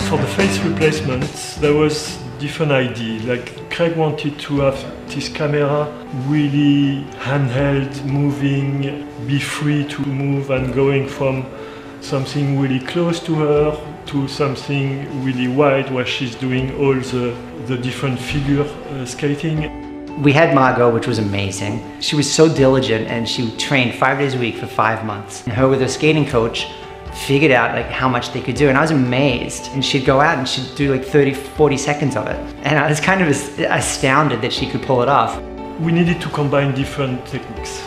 For the face replacements, there was different idea. Like Craig wanted to have this camera really handheld, moving, be free to move and going from something really close to her to something really wide where she's doing all the different figure skating. We had Margot, which was amazing. She was so diligent and she trained 5 days a week for 5 months. And her with her skating coach figured out like how much they could do, and I was amazed. And she'd go out and she'd do like 30-40 seconds of it, and I was kind of astounded that she could pull it off. We needed to combine different techniques.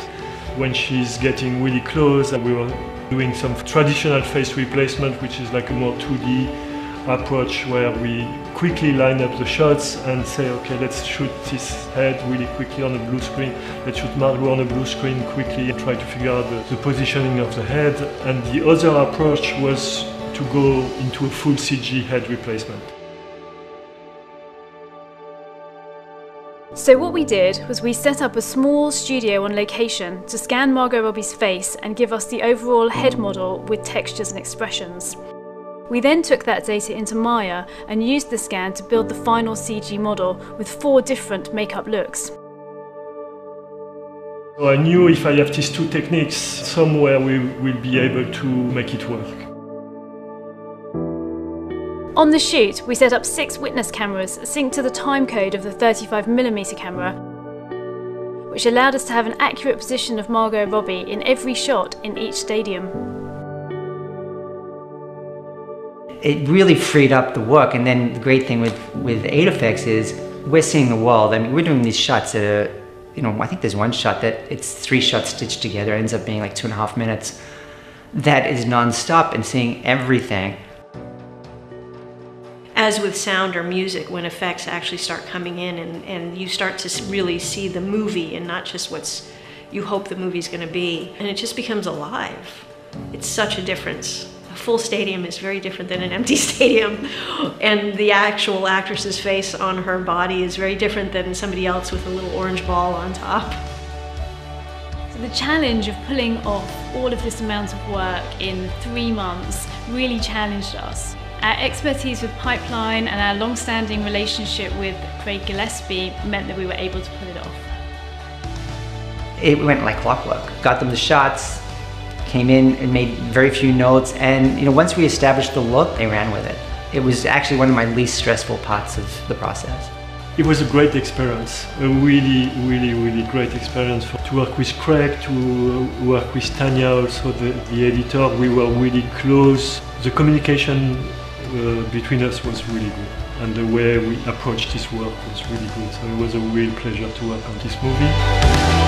When she's getting really close, we were doing some traditional face replacement, which is like a more 2D approach where we quickly line up the shots and say, okay, let's shoot this head really quickly on a blue screen, let's shoot Margot on a blue screen quickly and try to figure out the positioning of the head. And the other approach was to go into a full CG head replacement. So what we did was we set up a small studio on location to scan Margot Robbie's face and give us the overall head model with textures and expressions. We then took that data into Maya and used the scan to build the final CG model with 4 different makeup looks. So I knew if I have these 2 techniques, somewhere we will be able to make it work. On the shoot, we set up 6 witness cameras synced to the timecode of the 35mm camera, which allowed us to have an accurate position of Margot Robbie in every shot in each stadium. It really freed up the work, and then the great thing with aid effects is we're seeing the world. I mean, we're doing these shots that are, you know, I think there's one shot that it's 3 shots stitched together, it ends up being like 2.5 minutes. That is non-stop and seeing everything. As with sound or music, when effects actually start coming in and you start to really see the movie and not just what's you hope the movie's going to be, and it just becomes alive. It's such a difference. A full stadium is very different than an empty stadium, and the actual actress's face on her body is very different than somebody else with a little orange ball on top. So the challenge of pulling off all of this amount of work in 3 months really challenged us. Our expertise with pipeline and our long-standing relationship with Craig Gillespie meant that we were able to pull it off. It went like clockwork. Got them the shots, came in and made very few notes, and you know, once we established the look, they ran with it. It was actually one of my least stressful parts of the process. It was a great experience, a really great experience to work with Craig, to work with Tonya, also the editor. We were really close. The communication between us was really good, and the way we approached this work was really good. So it was a real pleasure to work on this movie.